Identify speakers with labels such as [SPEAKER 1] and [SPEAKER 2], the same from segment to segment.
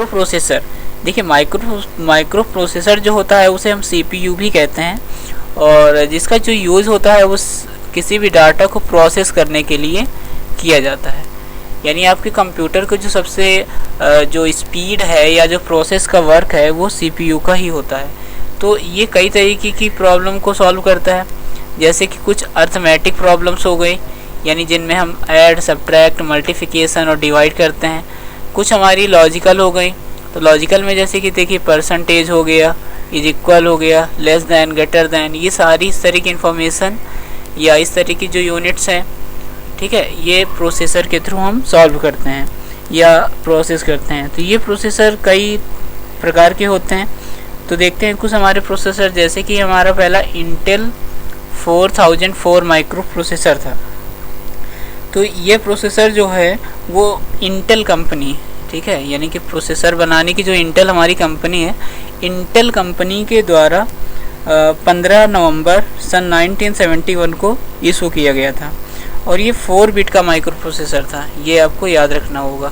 [SPEAKER 1] Micro processor, देखिए micro processor जो होता है उसे हम CPU भी कहते हैं, और जिसका जो यूज़ होता है वो किसी भी डाटा को प्रोसेस करने के लिए किया जाता है। यानी आपके कंप्यूटर को जो सबसे जो स्पीड है या जो प्रोसेस का वर्क है वो CPU का ही होता है। तो ये कई तरीके की प्रॉब्लम को सॉल्व करता है, जैसे कि कुछ अर्थमेटिक प्रॉब्लम्स हो गई, यानी जिनमें हम ऐड, सब्ट्रैक्ट, मल्टीप्लिकेशन और डिवाइड करते हैं। कुछ हमारी लॉजिकल हो गई, तो लॉजिकल में जैसे कि देखिए परसेंटेज हो गया, इज इक्वल हो गया, लेस दैन, ग्रेटर दैन, ये सारी इस तरह की इन्फॉर्मेशन या इस तरह की जो यूनिट्स हैं, ठीक है, ये प्रोसेसर के थ्रू हम सॉल्व करते हैं या प्रोसेस करते हैं। तो ये प्रोसेसर कई प्रकार के होते हैं। तो देखते हैं कुछ हमारे प्रोसेसर, जैसे कि हमारा पहला इंटेल 4004 माइक्रो प्रोसेसर था। तो ये प्रोसेसर जो है वो इंटेल कंपनी, ठीक है, यानी कि प्रोसेसर बनाने की जो इंटेल हमारी कंपनी है, इंटेल कंपनी के द्वारा 15 नवंबर सन 1971 को इशू किया गया था। और ये 4 बिट का माइक्रो प्रोसेसर था। ये आपको याद रखना होगा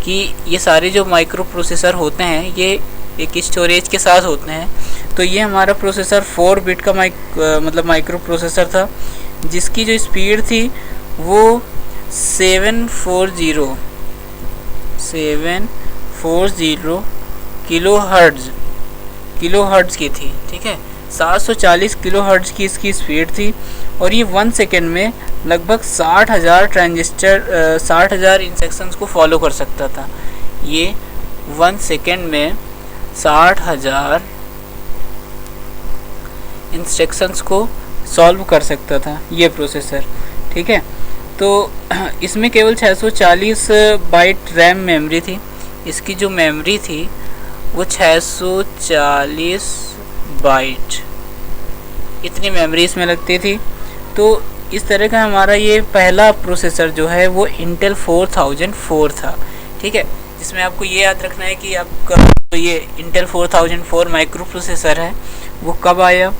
[SPEAKER 1] कि ये सारे जो माइक्रो प्रोसेसर होते हैं ये एक स्टोरेज के साथ होते हैं। तो ये हमारा प्रोसेसर 4 बिट का माइक्रो प्रोसेसर था, जिसकी जो स्पीड थी वो 740 किलो हर्ट्ज़ की थी, ठीक है, 740 किलो हर्ट्ज़ की इसकी स्पीड थी। और ये 1 सेकेंड में लगभग 60,000 इंस्ट्रक्शंस को फॉलो कर सकता था। ये 1 सेकेंड में 60,000 इंस्ट्रक्शंस को सॉल्व कर सकता था ये प्रोसेसर, ठीक है। तो इसमें केवल 640 बाइट रैम मेमोरी थी। इसकी जो मेमोरी थी वो 640 बाइट, इतनी मेमोरी इसमें लगती थी। तो इस तरह का हमारा ये पहला प्रोसेसर जो है वो इंटेल 4004 था, ठीक है, जिसमें आपको ये याद रखना है कि आपका तो ये इंटेल 4004 माइक्रो प्रोसेसर है वो कब आया,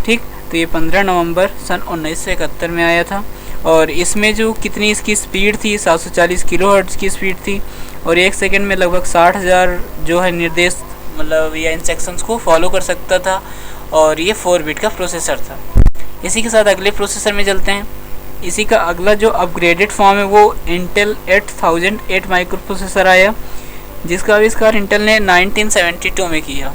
[SPEAKER 1] ठीक। तो ये 15 नवंबर सन 1971 में आया था। और इसमें जो कितनी इसकी स्पीड थी, 740 किलो हर्ट्ज़ की स्पीड थी, और 1 सेकेंड में लगभग 60,000 जो है निर्देश या इंस्ट्रक्शंस को फॉलो कर सकता था। और ये 4 बिट का प्रोसेसर था। इसी के साथ अगले प्रोसेसर में चलते हैं। इसी का अगला जो अपग्रेडेड फॉर्म है वो इंटेल 8008 माइक्रो प्रोसेसर आया, जिसका आविष्कार इंटेल ने 1972 में किया।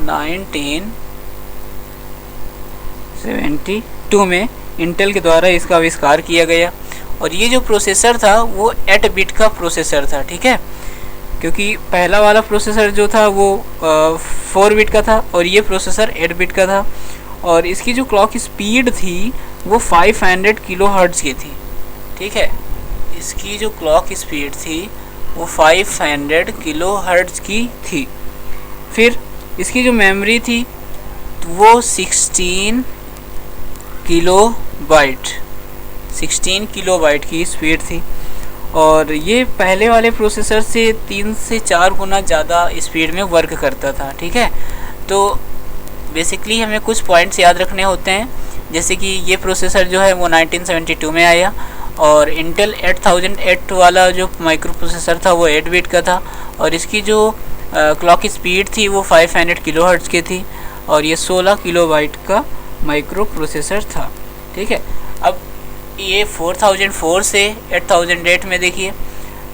[SPEAKER 1] 1972 में इंटेल के द्वारा इसका आविष्कार किया गया। और ये जो प्रोसेसर था वो 8 बिट का प्रोसेसर था, ठीक है, क्योंकि पहला वाला प्रोसेसर जो था वो 4 बिट का था और ये प्रोसेसर 8 बिट का था। और इसकी जो क्लॉक स्पीड थी वो 500 किलो हर्ट्ज़ की थी, ठीक है, इसकी जो क्लॉक स्पीड थी वो 500 किलो हर्ट्ज़ की थी। फिर इसकी जो मेमोरी थी वो 16 किलोबाइट की स्पीड थी। और ये पहले वाले प्रोसेसर से 3 से 4 गुना ज़्यादा स्पीड में वर्क करता था, ठीक है। तो बेसिकली हमें कुछ पॉइंट्स याद रखने होते हैं, जैसे कि ये प्रोसेसर जो है वो 1972 में आया, और इंटेल 8008 वाला जो माइक्रो प्रोसेसर था वो 8 बिट का था, और इसकी जो क्लॉक स्पीड थी वो 500 किलो हर्ट्ज़ की थी, और ये 16 किलोबाइट का माइक्रो प्रोसेसर था, ठीक है। अब ये 4004 से 8008 में देखिए,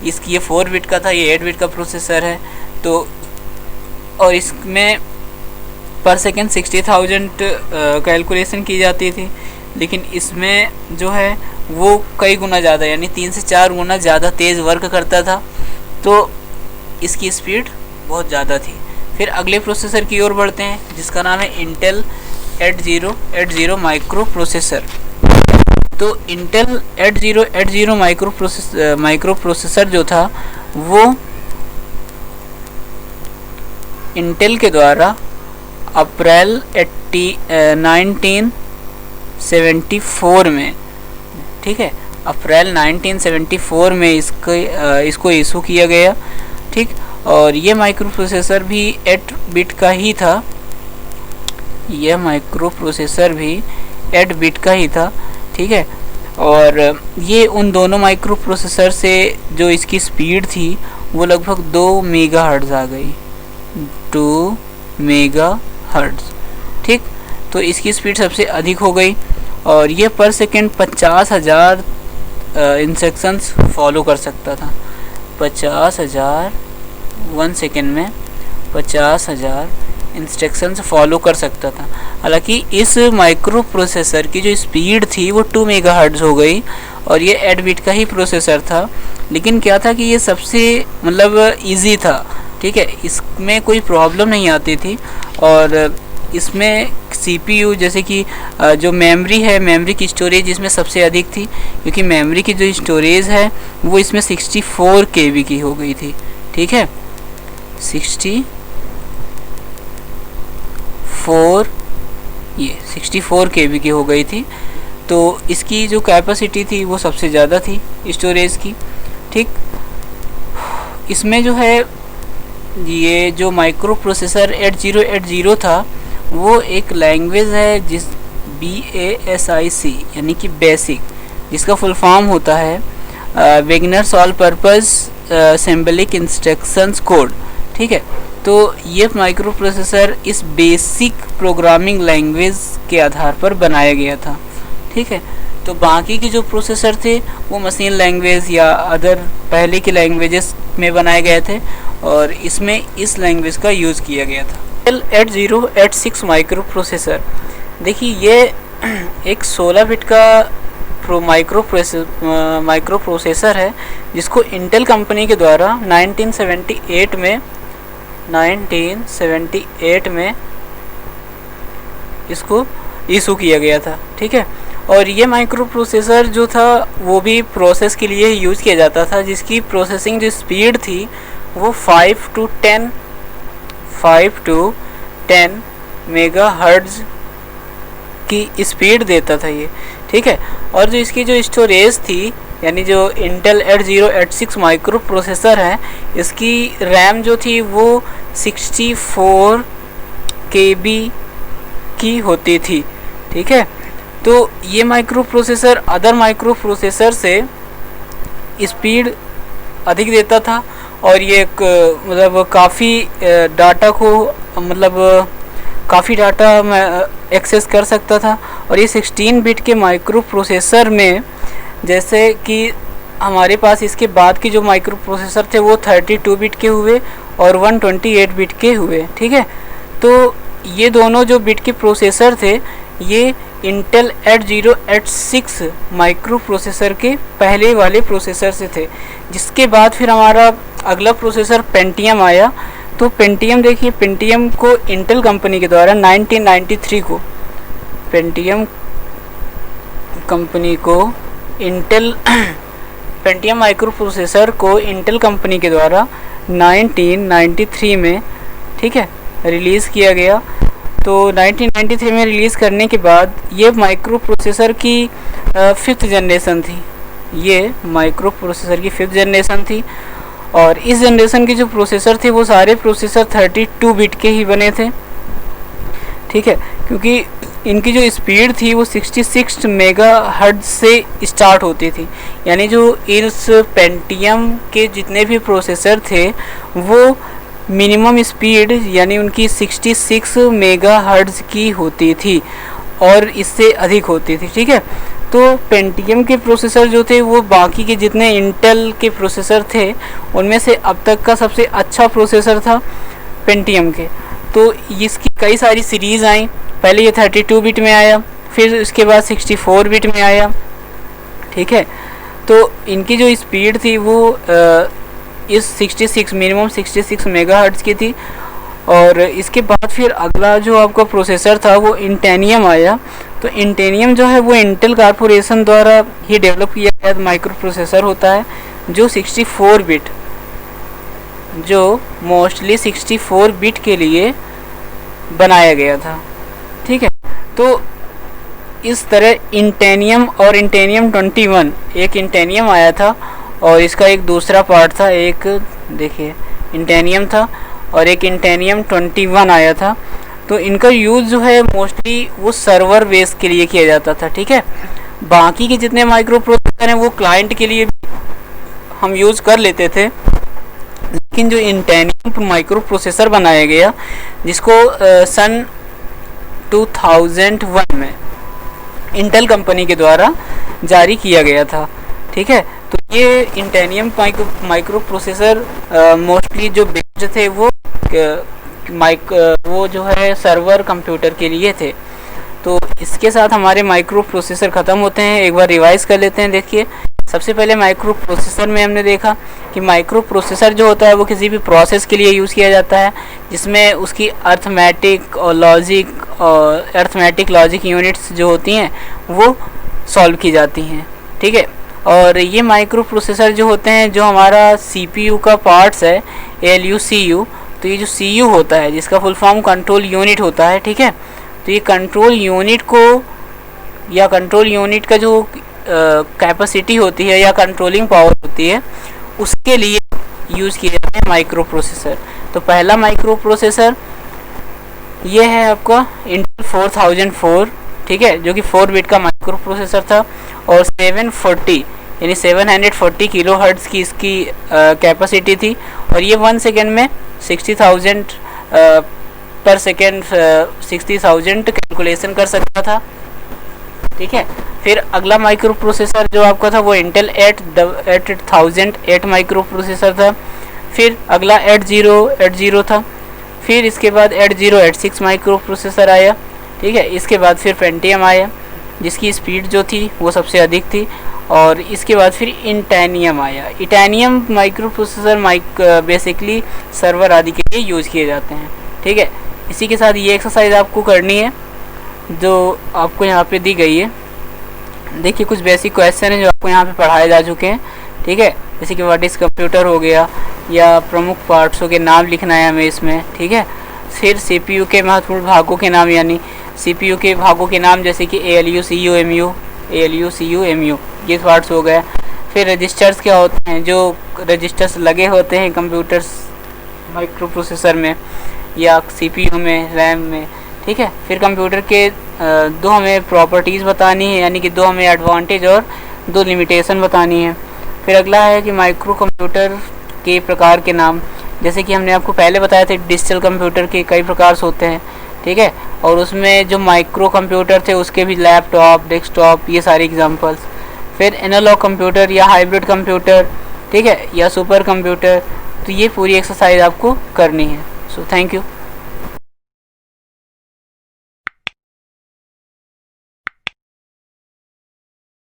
[SPEAKER 1] इसकी ये 4 बिट का था, ये 8 बिट का प्रोसेसर है। तो और इसमें पर सेकेंड 60,000 कैलकुलेशन की जाती थी, लेकिन इसमें जो है वो कई गुना ज़्यादा, यानी 3 से 4 गुना ज़्यादा तेज़ वर्क करता था। तो इसकी स्पीड बहुत ज़्यादा थी। फिर अगले प्रोसेसर की ओर बढ़ते हैं, जिसका नाम है इंटेल 8080 माइक्रो प्रोसेसर। तो इंटेल 8080 माइक्रो प्रोसेसर जो था वो इंटेल के द्वारा अप्रैल 1974 में, ठीक है, अप्रैल 1974 में इसको इशू किया गया, ठीक। और ये माइक्रो प्रोसेसर भी 8 बिट का ही था, यह माइक्रो प्रोसेसर भी 8 बिट का ही था, ठीक है। और ये उन दोनों माइक्रो प्रोसेसर से जो इसकी स्पीड थी वो लगभग 2 मेगाहर्ट्ज़ आ गई, 2 मेगाहर्ट्ज़। ठीक, तो इसकी स्पीड सबसे अधिक हो गई और ये पर सेकेंड 50,000 इंस्ट्रक्शंस फॉलो कर सकता था। 50,000 1 सेकेंड में 50,000 इंस्ट्रक्शंस फॉलो कर सकता था। हालांकि इस माइक्रो प्रोसेसर की जो स्पीड थी वो 2 मेगाहर्ट्ज़ हो गई और ये 8 बिट का ही प्रोसेसर था, लेकिन क्या था कि ये सबसे मतलब इजी था। ठीक है, इसमें कोई प्रॉब्लम नहीं आती थी और इसमें CPU जैसे कि जो मेमोरी है, मेमोरी की स्टोरेज इसमें सबसे अधिक थी, क्योंकि मेमोरी की जो स्टोरेज है वो इसमें 64 KB की हो गई थी। ठीक है, 64 KB की हो गई थी। तो इसकी जो कैपेसिटी थी वो सबसे ज़्यादा थी स्टोरेज की। ठीक, इसमें जो है ये जो माइक्रो प्रोसेसर 8080 था वो एक लैंग्वेज है जिस BASIC यानी कि बेसिक, जिसका फुल फॉर्म होता है beginners all purpose symbolic instructions code. ठीक है, तो ये माइक्रो प्रोसेसर इस बेसिक प्रोग्रामिंग लैंग्वेज के आधार पर बनाया गया था। ठीक है, तो बाकी के जो प्रोसेसर थे वो मशीन लैंग्वेज या अदर पहले की लैंग्वेजेस में बनाए गए थे और इसमें इस लैंग्वेज का यूज़ किया गया था। Intel 8086 माइक्रो प्रोसेसर, देखिए ये एक 16 बिट का माइक्रो प्रोसेसर है जिसको इंटेल कंपनी के द्वारा 1978 में इसको इशू किया गया था। ठीक है, और ये माइक्रो प्रोसेसर जो था वो भी प्रोसेस के लिए यूज़ किया जाता था, जिसकी प्रोसेसिंग जो स्पीड थी वो 5 to 10 मेगाहर्ट्ज़ की स्पीड देता था ये। ठीक है, और जो इसकी जो स्टोरेज थी यानी जो इंटेल 8086 माइक्रो प्रोसेसर है, इसकी रैम जो थी वो 64 KB की होती थी। ठीक है, तो ये micro processor other micro processor से स्पीड अधिक देता था और ये मतलब काफ़ी डाटा को काफ़ी डाटा एक्सेस कर सकता था। और ये 16 बिट के माइक्रो प्रोसेसर में, जैसे कि हमारे पास इसके बाद की जो माइक्रो प्रोसेसर थे वो 32 बिट के हुए और 128 बिट के हुए। ठीक है, तो ये दोनों जो बिट के प्रोसेसर थे ये इंटेल 8086 माइक्रो प्रोसेसर के पहले वाले प्रोसेसर से थे। जिसके बाद फिर हमारा अगला प्रोसेसर पेंटियम आया। तो पेंटियम देखिए, पेंटियम को इंटेल कंपनी के द्वारा 1993 को पेंटियम माइक्रो प्रोसेसर को इंटेल कंपनी के द्वारा 1993 में, ठीक है, रिलीज़ किया गया। तो 1993 में रिलीज़ करने के बाद ये माइक्रो प्रोसेसर की 5th जनरेशन थी। ये माइक्रो प्रोसेसर की 5th जनरेशन थी और इस जनरेशन के जो प्रोसेसर थे वो सारे प्रोसेसर 32 बिट के ही बने थे। ठीक है, क्योंकि इनकी जो स्पीड थी वो 66 मेगाहर्ट्ज़ से स्टार्ट होती थी। यानी जो इस पेंटियम के जितने भी प्रोसेसर थे वो मिनिमम स्पीड यानी उनकी 66 मेगाहर्ट्ज़ की होती थी और इससे अधिक होती थी। ठीक है, तो पेंटियम के प्रोसेसर जो थे वो बाकी के जितने इंटेल के प्रोसेसर थे उनमें से अब तक का सबसे अच्छा प्रोसेसर था पेंटियम के। तो इसकी कई सारी सीरीज़ आई। पहले ये 32 बिट में आया, फिर इसके बाद 64 बिट में आया। ठीक है, तो इनकी जो स्पीड थी वो इस 66 मिनिमम 66 मेगाहर्ट्ज़ की थी। और इसके बाद फिर अगला जो आपका प्रोसेसर था वो इंटेनियम आया। तो इंटेनियम जो है वो इंटेल कॉर्पोरेशन द्वारा ही डेवलप किया गया माइक्रो प्रोसेसर होता है जो 64 बिट, जो मोस्टली 64 बिट के लिए बनाया गया था। ठीक है, तो इस तरह इंटेनियम और इंटेनियम 21, एक इंटेनियम आया था और इसका एक दूसरा पार्ट था, एक देखिए इंटेनियम था और एक इंटेनियम 21 आया था। तो इनका यूज़ जो है मोस्टली वो सर्वर बेस के लिए किया जाता था। ठीक है, बाकी के जितने माइक्रो प्रोसेसर हैं वो क्लाइंट के लिए हम यूज़ कर लेते थे, लेकिन जो इंटेनियम माइक्रो प्रोसेसर बनाया गया जिसको सन 2001 में इंटेल कंपनी के द्वारा जारी किया गया था, ठीक है। तो ये इंटेनियम माइक्रो प्रोसेसर मोस्टली जो बेस्ड थे वो जो है सर्वर कंप्यूटर के लिए थे। तो इसके साथ हमारे माइक्रो प्रोसेसर ख़त्म होते हैं। एक बार रिवाइज कर लेते हैं। देखिए, सबसे पहले माइक्रो प्रोसेसर में हमने देखा कि माइक्रो प्रोसेसर जो होता है वो किसी भी प्रोसेस के लिए यूज़ किया जाता है जिसमें उसकी अर्थमेटिक लॉजिक यूनिट्स जो होती हैं वो सॉल्व की जाती हैं, ठीक है। और ये माइक्रो प्रोसेसर जो होते हैं, जो हमारा सीपीयू का पार्ट्स है ALU CU, तो ये जो CU होता है जिसका फुल फॉर्म कंट्रोल यूनिट होता है, ठीक है। तो ये कंट्रोल यूनिट को या कंट्रोल यूनिट का जो कैपेसिटी होती है या कंट्रोलिंग पावर होती है उसके लिए यूज़ किए जाते हैं माइक्रो प्रोसेसर। तो पहला माइक्रो प्रोसेसर ये है आपका इंटेल 4004, ठीक है, जो कि 4 बिट का माइक्रो प्रोसेसर था और 740 किलो हर्ट्ज़ की इसकी कैपेसिटी थी और ये 1 सेकेंड में 60,000 पर सेकेंड 60,000 कैलकुलेशन कर सकता था, ठीक है। फिर अगला माइक्रो प्रोसेसर जो आपका था वो इंटेल 8008 माइक्रो प्रोसेसर था। फिर अगला 8080 था। फिर इसके बाद 8086 माइक्रो प्रोसेसर आया, ठीक है। इसके बाद फिर पेंटियम आया जिसकी स्पीड जो थी वो सबसे अधिक थी और इसके बाद फिर इंटेनियम आया। इंटेनियम माइक्रो प्रोसेसर बेसिकली सर्वर आदि के लिए यूज़ किए जाते हैं, ठीक है। इसी के साथ ये एक्सरसाइज आपको करनी है जो आपको यहाँ पे दी गई है। देखिए, कुछ बेसिक क्वेश्चन हैं जो आपको यहाँ पे पढ़ाए जा चुके हैं, ठीक है। जैसे कि व्हाट इज़ कंप्यूटर हो गया या प्रमुख पार्ट्सों के नाम लिखना है हमें इसमें, ठीक है। फिर सीपीयू के महत्वपूर्ण भागों के नाम, यानी सीपीयू के भागों के नाम जैसे कि ALU CU MU ये पार्ट्स हो गए। फिर रजिस्टर्स क्या होते हैं, जो रजिस्टर्स लगे होते हैं कंप्यूटर्स माइक्रो प्रोसेसर में या सीपीयू में, रैम में, ठीक है। फिर कंप्यूटर के दो हमें प्रॉपर्टीज़ बतानी है, यानी कि 2 हमें एडवांटेज और 2 लिमिटेशन बतानी है। फिर अगला है कि माइक्रो कंप्यूटर के प्रकार के नाम, जैसे कि हमने आपको पहले बताया था डिजिटल कंप्यूटर के कई प्रकार होते हैं, ठीक है। और उसमें जो माइक्रो कंप्यूटर थे उसके भी लैपटॉप, डेस्कटॉप, ये सारे एग्जांपल्स। फिर एनालॉग कंप्यूटर या हाइब्रिड कंप्यूटर, ठीक है, या सुपर कंप्यूटर। तो ये पूरी एक्सरसाइज आपको करनी है। So thank you.